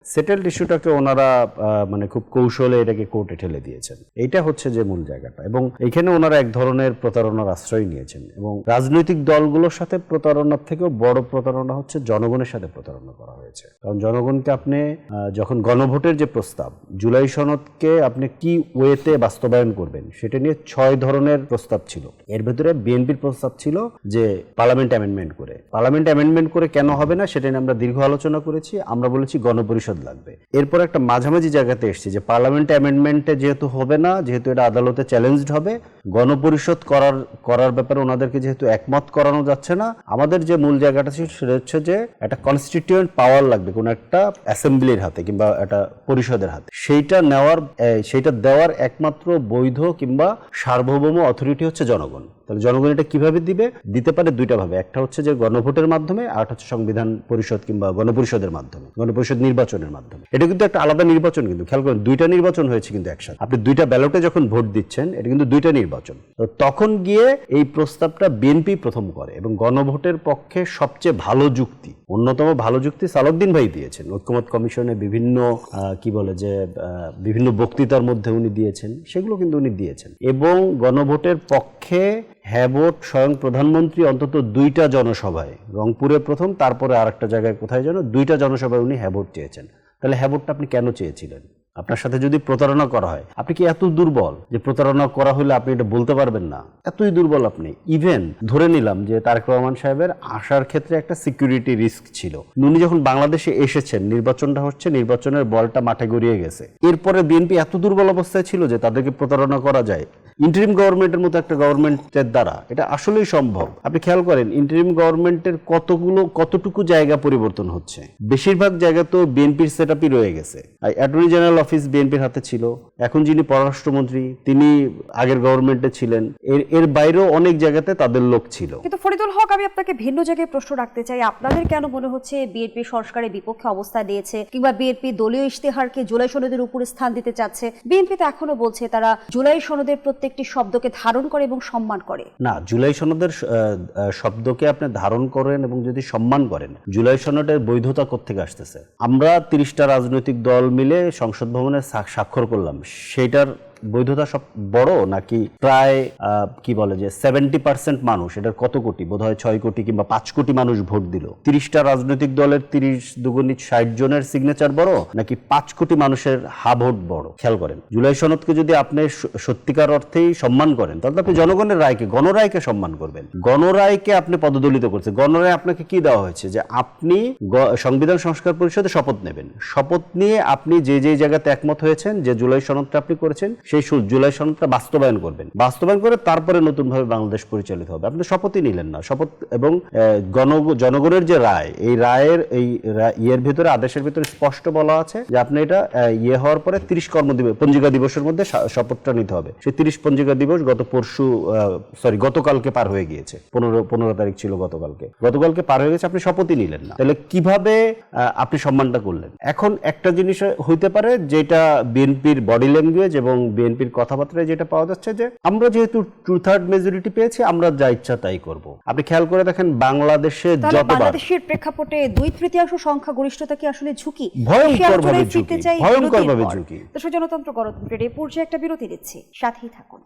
Settled ইস্যুটাকে ওনারা মানে খুব কৌশলে এটাকে কোর্টে ঠেলে দিয়েছেন। এইটা হচ্ছে যে মূল জায়গাটা, এবং এখানে ওনারা এক ধরনের প্রতারণার আশ্রয় নিয়েছেন। এবং রাজনৈতিক দলগুলোর সাথে প্রতারণার থেকেও বড় প্রতারণা হচ্ছে জনগণের সাথে প্রতারণা করা হয়েছে। কারণ জনগণকে আপনি যখন গণভোটের যে প্রস্তাব, জুলাই সনদকে আপনি কি ওয়েতে বাস্তবায়ন করবেন সেটা নিয়ে 6 ধরনের প্রস্তাব ছিল। এর ভেতরে বিএনপির প্রস্তাব ছিল যে পার্লামেন্ট অ্যামেন্ডমেন্ট করে। পার্লামেন্ট অ্যামেন্ডমেন্ট করে কেন হবে না সেটা নিয়ে আমরা দীর্ঘ আলোচনা করেছি। আমরা বলেছি গণপরিষদ লাগবে। এরপর একটা মাঝামাঝি জায়গাতে এসেছি যে পার্লামেন্ট অ্যামেন্ডমেন্টে যেহেতু হবে না, যেহেতু এটা আদালতে চ্যালেঞ্জড হবে, গণপরিষদ করার ব্যাপারে ওনাদেরকে যেহেতু একমত করানো যাচ্ছে না, আমাদের যে মূল জায়গাটা ছিল সেটা হচ্ছে যে একটা কনস্টিটিউয়েন্ট পাওয়ার লাগবে কোন একটা অ্যাসেম্বলির হাতে কিংবা একটা পরিষদের হাতে। সেইটা দেওয়ার একমাত্র বৈধ কিংবা সার্বভৌম অথরিটি হচ্ছে জনগণ। তাহলে জনগণ এটা কিভাবে দিতে পারে? দুইটা ভাবে। একটা হচ্ছে যে গণভোটের মাধ্যমে, আর হচ্ছে সংবিধান পরিষদ কিংবা গণপরিষদের মাধ্যমে, গণপরিষদ নির্বাচনের মাধ্যমে। এটা কিন্তু একটা আলাদা নির্বাচন, কিন্তু খেয়াল করেন দুইটা নির্বাচন হয়েছে কিন্তু একসাথে। আপনি দুইটা ব্যালটে যখন ভোট দিচ্ছেন, এটা কিন্তু দুইটা নির্বাচন। তো তখন গিয়ে এই প্রস্তাবটা বিএনপি প্রথম করে, এবং গণভোটের পক্ষে সবচেয়ে ভালো যুক্তি, অন্যতম ভালো যুক্তি সালাউদ্দিন ভাই দিয়েছেন। ঐক্যমত কমিশনে বিভিন্ন বিভিন্ন বক্তৃতার মধ্যে উনি দিয়েছেন, সেগুলো কিন্তু উনি দিয়েছেন। এবং গণভোটের পক্ষে হ্যাভোট স্বয়ং প্রধানমন্ত্রী অন্তত 2টা জনসভায়, রংপুরে প্রথম, তারপরে আরেকটা জায়গায় কোথায় যেন 2টা জনসভায় উনি হ্যাভোট চেয়েছেন। তাহলে হ্যাভোটটা আপনি কেন চেয়েছিলেন? আপনার সাথে যদি প্রতারণা করা হয়, আপনি কি এত দুর্বল যে প্রতারণা করা হলে আপনি এটা বলতে পারবেন না? এতই দুর্বল আপনি? ইভেন ধরে নিলাম যে তারেক রহমান সাহেবের আসার ক্ষেত্রে একটা সিকিউরিটি রিস্ক ছিল। উনি যখন বাংলাদেশে এসেছেন, নির্বাচনটা হচ্ছে, নির্বাচনের বলটা মাঠে গড়িয়ে গেছে। এরপরে বিএনপি এত দুর্বল অবস্থায় ছিল যে তাদেরকে প্রতারণা করা যায় ইন্টারিম গভর্নমেন্টের মতো একটা গভর্নমেন্টের দ্বারা। এটা আসলেই সম্ভব। আপনি খেয়াল করেন ইন্টারিম গভর্নমেন্টের কতটুকু জায়গা পরিবর্তন হচ্ছে। বেশিরভাগ জায়গা তো বিএনপির সেটআপই রয়ে গেছে। অ্যাটর্নি জেনারেল অফিস বিএনপির হাতে ছিল, এখন যিনি পররাষ্ট্রমন্ত্রী তিনি আগের গভর্নমেন্টে ছিলেন। এর বাইরেও অনেক জায়গাতে তাদের লোক ছিল। কিন্তু ফরিদুল হক, আমি আপনাকে ভিন্ন জায়গায় প্রশ্ন রাখতে চাই। আপনাদের কেন মনে হচ্ছে বিএনপি সংস্কারের বিপক্ষে অবস্থান নিয়েছে, কিংবা বিএনপি দলীয় ইশতেহারকে জুলাই সনদের উপরে স্থান দিতে চাচ্ছে? বিএনপি তো এখনো বলছে তারা জুলাই সনদের প্রত্যেকটি শব্দকে ধারণ করে এবং সম্মান করে। না, জুলাই সনদের শব্দকে আপনি ধারণ করেন এবং যদি সম্মান করেন, জুলাই সনদের বৈধতা কোত্থেকে আসতেছে? আমরা 30টা রাজনৈতিক দল মিলে সংসদ ভবনে স্বাক্ষর করলাম, সেটার বৈধতা সব বড় নাকি প্রায় 70% মানুষ, এটার কত কোটি, বোধহয় 6 কোটি কিংবা 5 কোটি মানুষ ভোট দিল, 30টা রাজনৈতিক দলের 30 দুগুণে 60 জনের সিগনেচার বড় নাকি 5 কোটি মানুষের হা ভোট বড়? খেয়াল করেন, জুলাই সনদকে যদি আপনি সত্যিকার অর্থেই সম্মান করেন, তাহলে আপনি জনগণের রায়কে, গণরায়কে সম্মান করবেন। গণরায়কে আপনি পদদলিত করছেন। গণরায় আপনাকে কি দেওয়া হয়েছে? যে আপনি সংবিধান সংস্কার পরিষদে শপথ নেবেন। শপথ নিয়ে আপনি যে জায়গাতে একমত হয়েছেন, যে জুলাই সনদটা আপনি করেছেন, সেই জুলাই সনদটা বাস্তবায়ন করবেন। বাস্তবায়ন করে তারপরে নতুনভাবে বাংলাদেশ পরিচালিত হবে। আপনি শপথই নিলেন না। শপথ এবং জনগণের যে রায়, এই রায়ের ইয়ের ভিতরে, আদেশের ভিতরে স্পষ্ট বলা আছে যে আপনি এটা হওয়ার পরে 30 কর্মদিবস, পঞ্জিকা দিবসের মধ্যে শপথটা নিতে হবে। সেই 30 পঞ্জিকা দিবস গতকালকে পার হয়ে গিয়েছে। 15 তারিখ ছিল গতকালকে পার হয়ে গেছে, আপনি শপথই নিলেন না। তাহলে কিভাবে আপনি সম্মানটা করলেন? এখন একটা জিনিস হইতে পারে, যেটা বিএনপির বডি ল্যাঙ্গুয়েজ এবং বিএনপির কথাবার্তায় যেটা পাওয়া যাচ্ছে, যে আমরা যেহেতু 2/3 মেজরিটি পেয়েছি, আমরা যা ইচ্ছা তাই করব। আপনি খেয়াল করে দেখেন বাংলাদেশের বাংলাদেশের প্রেক্ষাপটে 2/3 সংখ্যাগরিষ্ঠতা কি আসলে ঝুঁকি? ভয়ঙ্করভাবে ঝুঁকি। দেশের জনতন্ত্র গণতন্ত্রের এই পর্যায়ে একটা বিরতি নিচ্ছি, সাথেই থাকুন।